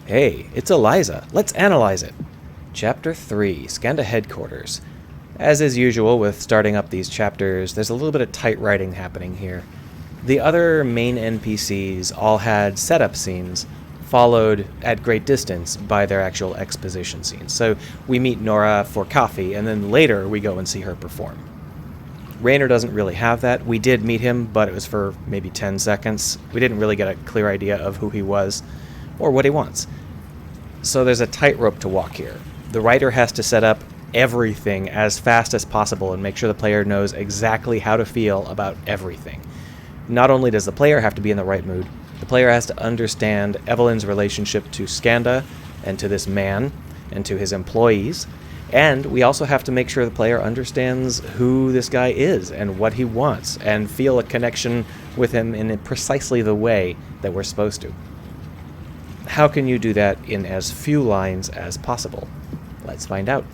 Hey, it's Eliza. Let's analyze it. Chapter 3, Skanda Headquarters. As is usual with starting up these chapters, there's a little bit of tight writing happening here. The other main NPCs all had setup scenes, followed at great distance by their actual exposition scenes. So we meet Nora for coffee, and then later we go and see her perform. Raynor doesn't really have that. We did meet him, but it was for maybe 10 seconds. We didn't really get a clear idea of who he was or what he wants. So there's a tightrope to walk here. The writer has to set up everything as fast as possible and make sure the player knows exactly how to feel about everything. Not only does the player have to be in the right mood, the player has to understand Evelyn's relationship to Skanda and to this man and to his employees, and we also have to make sure the player understands who this guy is and what he wants and feel a connection with him in precisely the way that we're supposed to. How can you do that in as few lines as possible? Let's find out.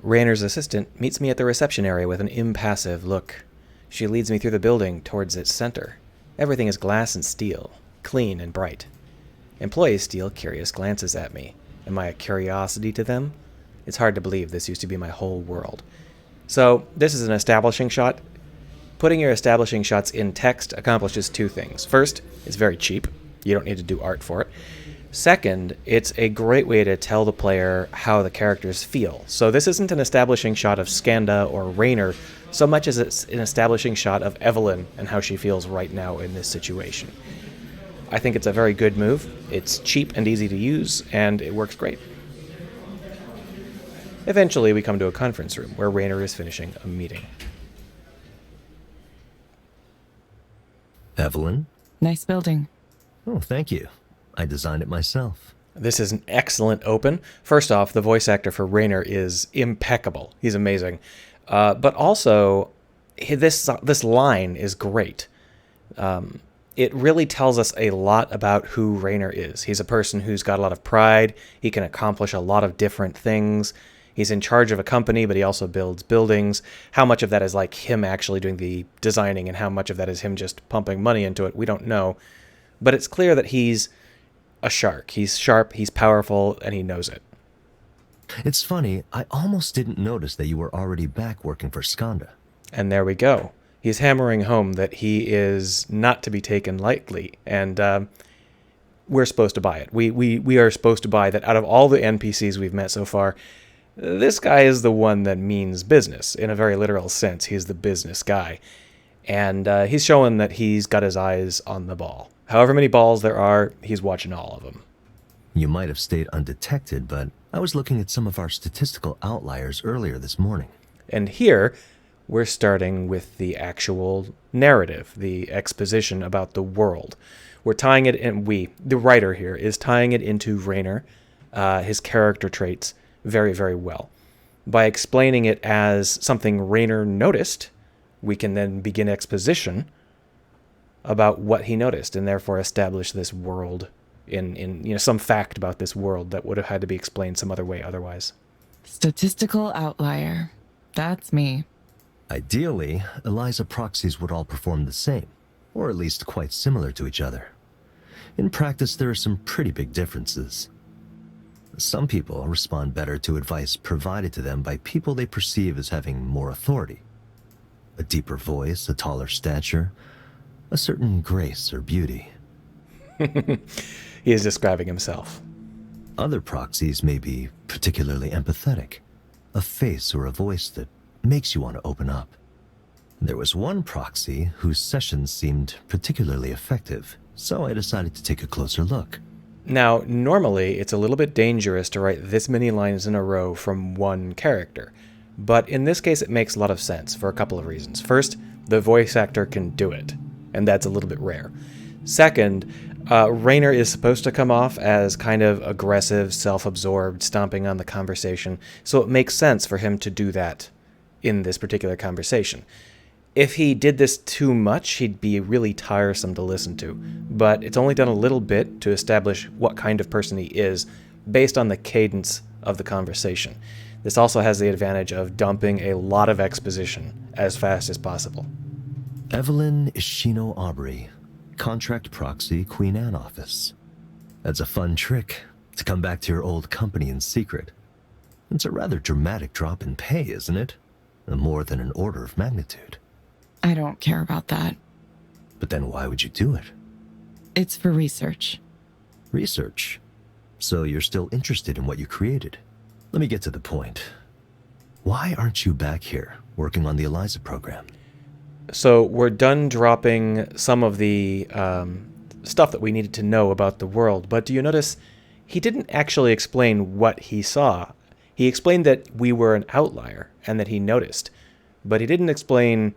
Raynor's assistant meets me at the reception area with an impassive look. She leads me through the building towards its center. Everything is glass and steel, clean and bright. Employees steal curious glances at me. Am I a curiosity to them? It's hard to believe this used to be my whole world. So, this is an establishing shot. Putting your establishing shots in text accomplishes two things. First, it's very cheap. You don't need to do art for it. Second, it's a great way to tell the player how the characters feel. So this isn't an establishing shot of Skanda or Raynor so much as it's an establishing shot of Evelyn and how she feels right now in this situation. I think it's a very good move. It's cheap and easy to use, and it works great. Eventually, we come to a conference room where Raynor is finishing a meeting. Evelyn? Nice building. Oh, thank you. I designed it myself. This is an excellent open. First off, the voice actor for Raynor is impeccable. He's amazing. But also, this line is great. It really tells us a lot about who Raynor is. He's a person who's got a lot of pride. He can accomplish a lot of different things. He's in charge of a company, but he also builds buildings. How much of that is like him actually doing the designing and how much of that is him just pumping money into it, we don't know. But it's clear that he's a shark. He's sharp, he's powerful, and he knows it. It's funny, I almost didn't notice that you were already back working for Skanda. And there we go. He's hammering home that he is not to be taken lightly, and we're supposed to buy it. We are supposed to buy that out of all the NPCs we've met so far, this guy is the one that means business. In a very literal sense, he's the business guy. And he's showing that he's got his eyes on the ball. However many balls there are, he's watching all of them. You might have stayed undetected, but I was looking at some of our statistical outliers earlier this morning. And here, we're starting with the actual narrative, the exposition about the world. We're tying it in, the writer here, is tying it into Raynor, his character traits, very, very well. By explaining it as something Raynor noticed, we can then begin exposition about what he noticed and therefore establish this world in some fact about this world that would have had to be explained some other way otherwise. Statistical outlier. That's me. Ideally, Eliza proxies would all perform the same, or at least quite similar to each other. In practice, there are some pretty big differences. Some people respond better to advice provided to them by people they perceive as having more authority. A deeper voice, a taller stature, a certain grace or beauty. He is describing himself. Other proxies may be particularly empathetic, a face or a voice that makes you want to open up. There was one proxy whose sessions seemed particularly effective, so I decided to take a closer look. Now, normally, it's a little bit dangerous to write this many lines in a row from one character, but in this case it makes a lot of sense for a couple of reasons. First, the voice actor can do it, and that's a little bit rare. Second, Raynor is supposed to come off as kind of aggressive, self-absorbed, stomping on the conversation, so it makes sense for him to do that in this particular conversation. If he did this too much, he'd be really tiresome to listen to, but it's only done a little bit to establish what kind of person he is based on the cadence of the conversation. This also has the advantage of dumping a lot of exposition as fast as possible. Evelyn Ishino Aubrey, Contract Proxy, Queen Anne office. That's a fun trick, to come back to your old company in secret. It's a rather dramatic drop in pay, isn't it? More than an order of magnitude. I don't care about that. But then why would you do it? It's for research. Research? So you're still interested in what you created? Let me get to the point. Why aren't you back here, working on the Eliza program? So we're done dropping some of the stuff that we needed to know about the world, but do you notice he didn't actually explain what he saw? He explained that we were an outlier and that he noticed, but he didn't explain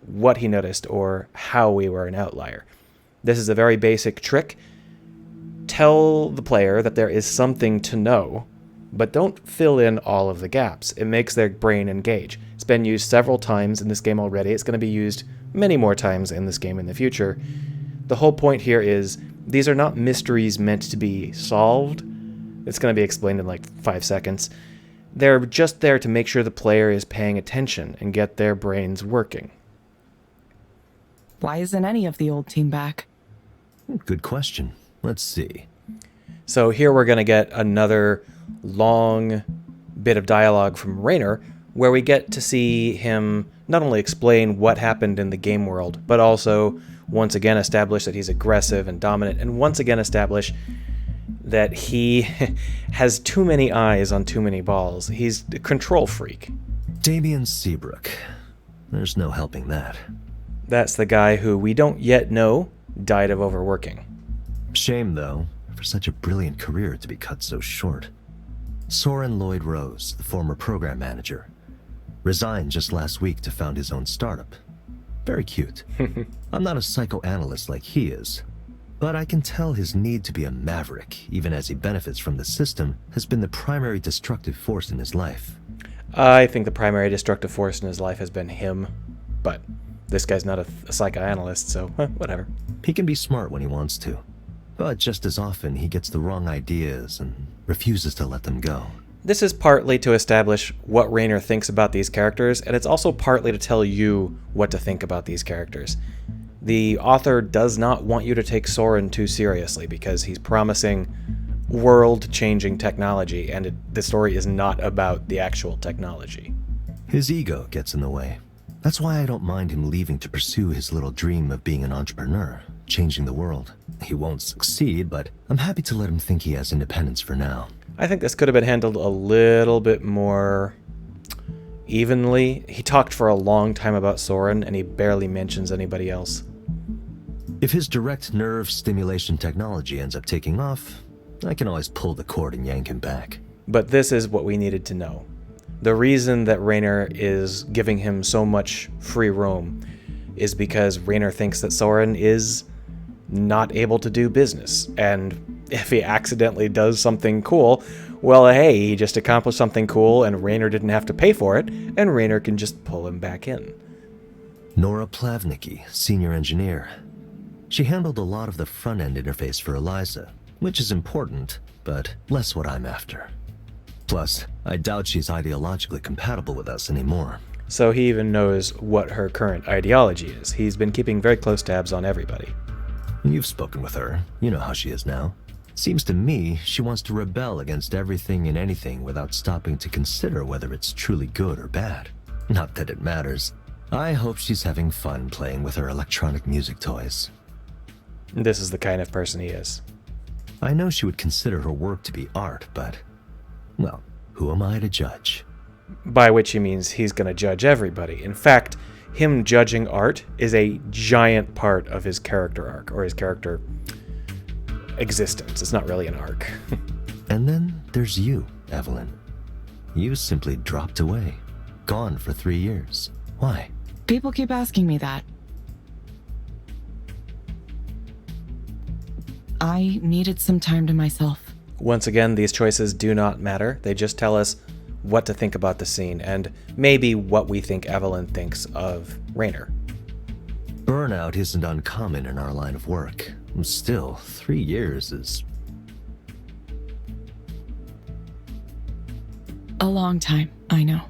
what he noticed or how we were an outlier. This is a very basic trick. Tell the player that there is something to know, but don't fill in all of the gaps. It makes their brain engage. It's been used several times in this game already. It's going to be used many more times in this game in the future. The whole point here is these are not mysteries meant to be solved. It's going to be explained in like 5 seconds. They're just there to make sure the player is paying attention and get their brains working. Why isn't any of the old team back? Good question. Let's see. So here we're going to get another long bit of dialogue from Raynor, where we get to see him not only explain what happened in the game world, but also once again establish that he's aggressive and dominant, and once again establish that he has too many eyes on too many balls. He's a control freak. Damien Seabrook. There's no helping that. That's the guy who we don't yet know died of overworking. Shame, though, for such a brilliant career to be cut so short. Soren Lloyd Rose, the former program manager, resigned just last week to found his own startup. Very cute. I'm not a psychoanalyst like he is, but I can tell his need to be a maverick, even as he benefits from the system, has been the primary destructive force in his life. I think the primary destructive force in his life has been him, but this guy's not a psychoanalyst, so whatever. He can be smart when he wants to, but just as often he gets the wrong ideas and refuses to let them go. This is partly to establish what Raynor thinks about these characters, and it's also partly to tell you what to think about these characters. The author does not want you to take Soren too seriously because he's promising world-changing technology, and the story is not about the actual technology. His ego gets in the way. That's why I don't mind him leaving to pursue his little dream of being an entrepreneur, changing the world. He won't succeed, but I'm happy to let him think he has independence for now. I think this could have been handled a little bit more evenly. He talked for a long time about Soren, and he barely mentions anybody else. If his direct nerve stimulation technology ends up taking off, I can always pull the cord and yank him back. But this is what we needed to know. The reason that Raynor is giving him so much free roam is because Raynor thinks that Soren is not able to do business, and if he accidentally does something cool, well, hey, he just accomplished something cool, and Raynor didn't have to pay for it, and Raynor can just pull him back in. Nora Plavnicki, senior engineer. She handled a lot of the front-end interface for Eliza, which is important, but less what I'm after. Plus, I doubt she's ideologically compatible with us anymore. So he even knows what her current ideology is. He's been keeping very close tabs on everybody. You've spoken with her. You know how she is now. Seems to me she wants to rebel against everything and anything without stopping to consider whether it's truly good or bad. Not that it matters. I hope she's having fun playing with her electronic music toys. This is the kind of person he is. I know she would consider her work to be art, but, well, who am I to judge? By which he means he's going to judge everybody. In fact, him judging art is a giant part of his character arc, or his character existence. It's not really an arc. And then there's you, Evelyn. You simply dropped away. Gone for 3 years. Why? People keep asking me that. I needed some time to myself. Once again, these choices do not matter. They just tell us what to think about the scene, and maybe what we think Evelyn thinks of Raynor. Burnout isn't uncommon in our line of work. Still, 3 years is... A long time, I know.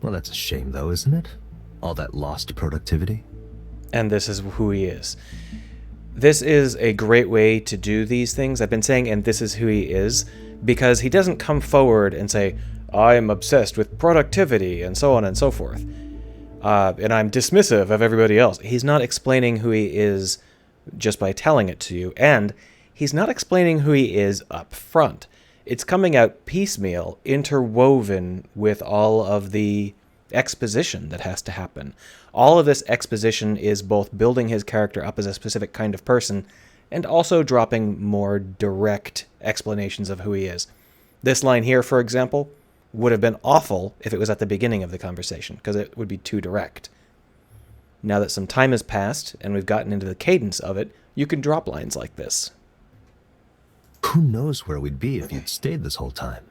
Well, that's a shame, though, isn't it? All that lost productivity. And this is who he is. This is a great way to do these things. I've been saying, and this is who he is, because he doesn't come forward and say, I'm obsessed with productivity, and so on and so forth. And I'm dismissive of everybody else. He's not explaining who he is just by telling it to you, and he's not explaining who he is up front. It's coming out piecemeal, interwoven with all of the exposition that has to happen. All of this exposition is both building his character up as a specific kind of person and also dropping more direct explanations of who he is. This line here, for example, would have been awful if it was at the beginning of the conversation, because it would be too direct. Now that some time has passed and we've gotten into the cadence of it, you can drop lines like this. Who knows where we'd be if you'd stayed this whole time?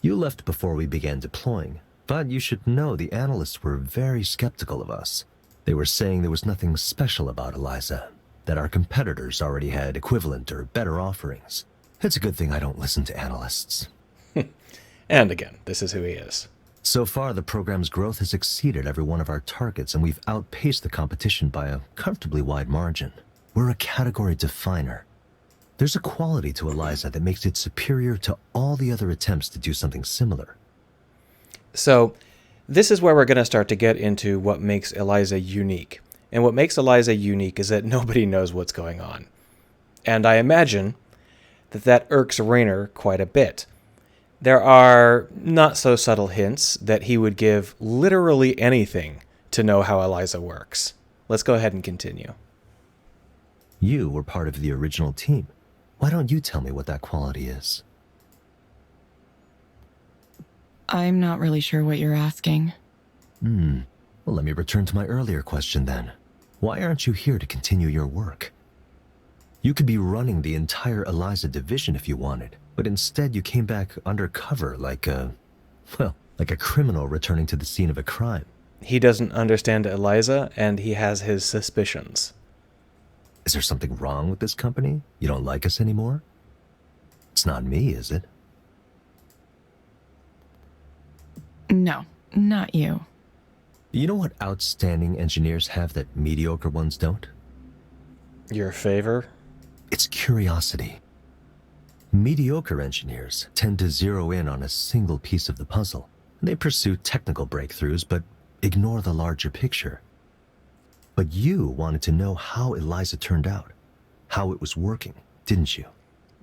You left before we began deploying, but you should know the analysts were very skeptical of us. They were saying there was nothing special about Eliza, that our competitors already had equivalent or better offerings. It's a good thing I don't listen to analysts. And again, this is who he is. So far, the program's growth has exceeded every one of our targets, and we've outpaced the competition by a comfortably wide margin. We're a category definer. There's a quality to Eliza that makes it superior to all the other attempts to do something similar. So, this is where we're going to start to get into what makes Eliza unique. And what makes Eliza unique is that nobody knows what's going on. And I imagine that irks Raynor quite a bit. There are not so subtle hints that he would give literally anything to know how Eliza works. Let's go ahead and continue. You were part of the original team. Why don't you tell me what that quality is? I'm not really sure what you're asking. Well, let me return to my earlier question then. Why aren't you here to continue your work? You could be running the entire Eliza division if you wanted, but instead you came back undercover like a criminal returning to the scene of a crime. He doesn't understand Eliza, and he has his suspicions. Is there something wrong with this company? You don't like us anymore? It's not me, is it? No, not you. You know what outstanding engineers have that mediocre ones don't? Your favor? It's curiosity. Mediocre engineers tend to zero in on a single piece of the puzzle. They pursue technical breakthroughs, but ignore the larger picture. But you wanted to know how Eliza turned out, how it was working, didn't you?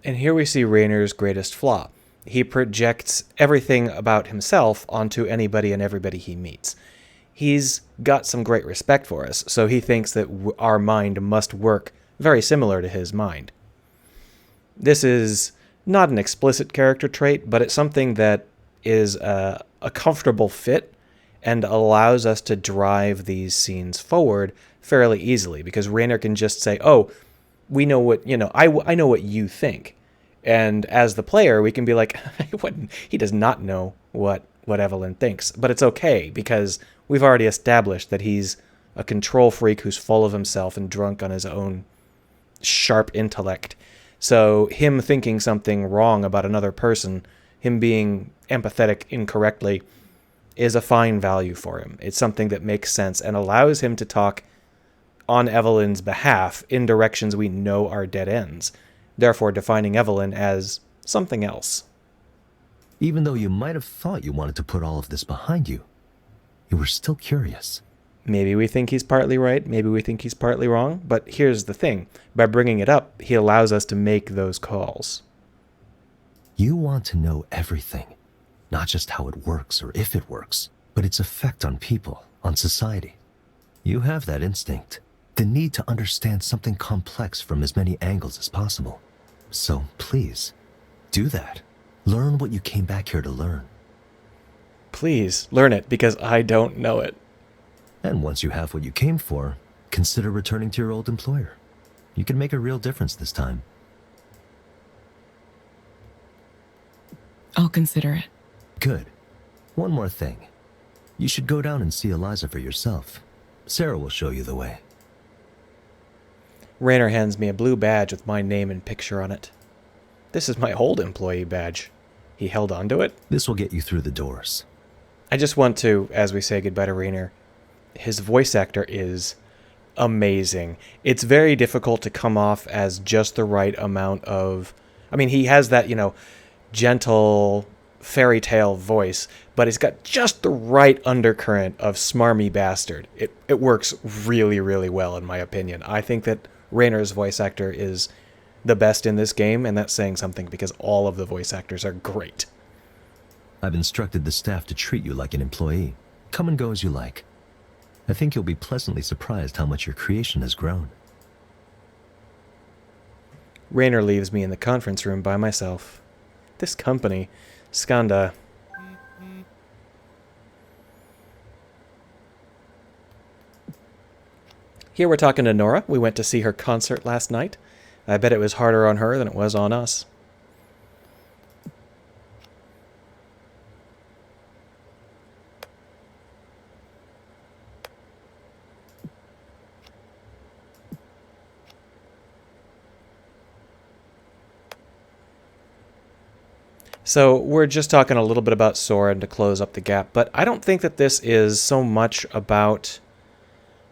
And here we see Raynor's greatest flaw. He projects everything about himself onto anybody and everybody he meets. He's got some great respect for us, so he thinks that our mind must work very similar to his mind. This is not an explicit character trait, but it's something that is a comfortable fit and allows us to drive these scenes forward fairly easily, because Raynor can just say, oh, we know what, I know what you think. And as the player, we can be like, he does not know what Evelyn thinks. But it's okay, because we've already established that he's a control freak who's full of himself and drunk on his own sharp intellect. So him thinking something wrong about another person, him being empathetic incorrectly, is a fine value for him. It's something that makes sense and allows him to talk on Evelyn's behalf in directions we know are dead ends, therefore defining Evelyn as something else. Even though you might have thought you wanted to put all of this behind you, you were still curious. Maybe we think he's partly right, maybe we think he's partly wrong, but here's the thing. By bringing it up, he allows us to make those calls. You want to know everything, not just how it works or if it works, but its effect on people, on society. You have that instinct, the need to understand something complex from as many angles as possible. So please, do that. Learn what you came back here to learn. Please, learn it, because I don't know it. And once you have what you came for, consider returning to your old employer. You can make a real difference this time. I'll consider it. Good. One more thing. You should go down and see Eliza for yourself. Sarah will show you the way. Raynor hands me a blue badge with my name and picture on it. This is my old employee badge. He held on to it. This will get you through the doors. I just want to, as we say goodbye to Rainer, his voice actor is amazing. It's very difficult to come off as just the right amount of... I mean, he has that, gentle fairy tale voice, but it's got just the right undercurrent of smarmy bastard. It works really, really well, in my opinion. I think that Rainer's voice actor is the best in this game, and that's saying something because all of the voice actors are great. I've instructed the staff to treat you like an employee. Come and go as you like. I think you'll be pleasantly surprised how much your creation has grown. Rainer leaves me in the conference room by myself. This company, Skanda. Here we're talking to Nora. We went to see her concert last night. I bet it was harder on her than it was on us. So we're just talking a little bit about Soren to close up the gap, but I don't think that this is so much about...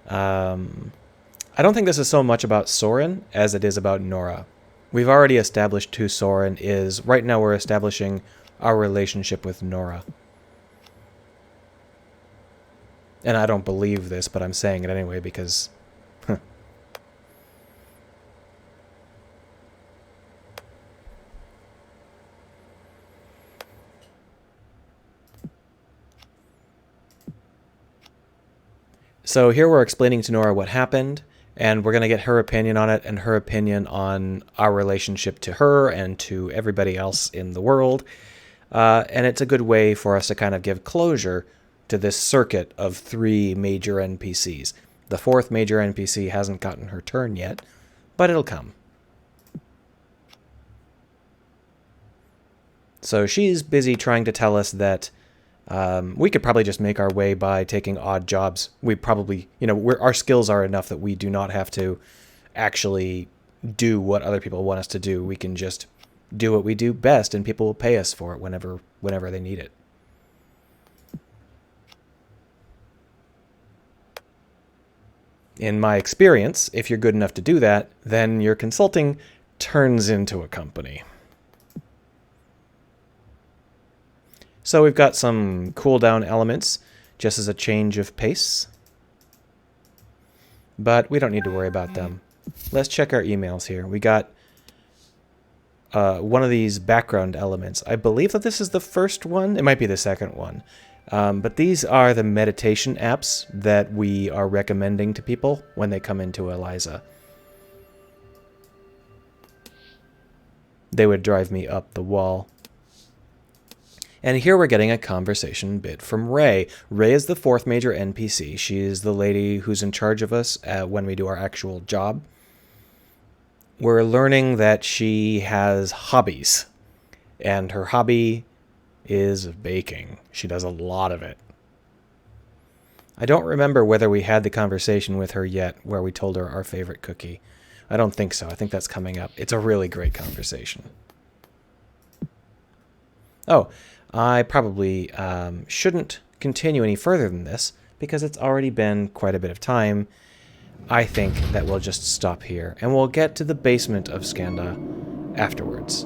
I don't think this is so much about Soren as it is about Nora. We've already established who Soren is. Right now we're establishing our relationship with Nora. And I don't believe this, but I'm saying it anyway because... So here we're explaining to Nora what happened, and we're going to get her opinion on it and her opinion on our relationship to her and to everybody else in the world. And it's a good way for us to kind of give closure to this circuit of 3 major NPCs. The 4th major NPC hasn't gotten her turn yet, but it'll come. So she's busy trying to tell us that we could probably just make our way by taking odd jobs. We probably, our skills are enough that we do not have to actually do what other people want us to do. We can just do what we do best, and people will pay us for it whenever they need it. In my experience, if you're good enough to do that, then your consulting turns into a company. So we've got some cooldown elements, just as a change of pace. But we don't need to worry about them. Let's check our emails here. We got one of these background elements. I believe that this is the first one. It might be the second one. But these are the meditation apps that we are recommending to people when they come into Eliza. They would drive me up the wall. And here we're getting a conversation bit from Ray. Ray is the 4th major NPC. She is the lady who's in charge of us when we do our actual job. We're learning that she has hobbies. And her hobby is baking. She does a lot of it. I don't remember whether we had the conversation with her yet where we told her our favorite cookie. I don't think so. I think that's coming up. It's a really great conversation. Oh, I probably shouldn't continue any further than this because it's already been quite a bit of time. I think that we'll just stop here and we'll get to the basement of Skanda afterwards.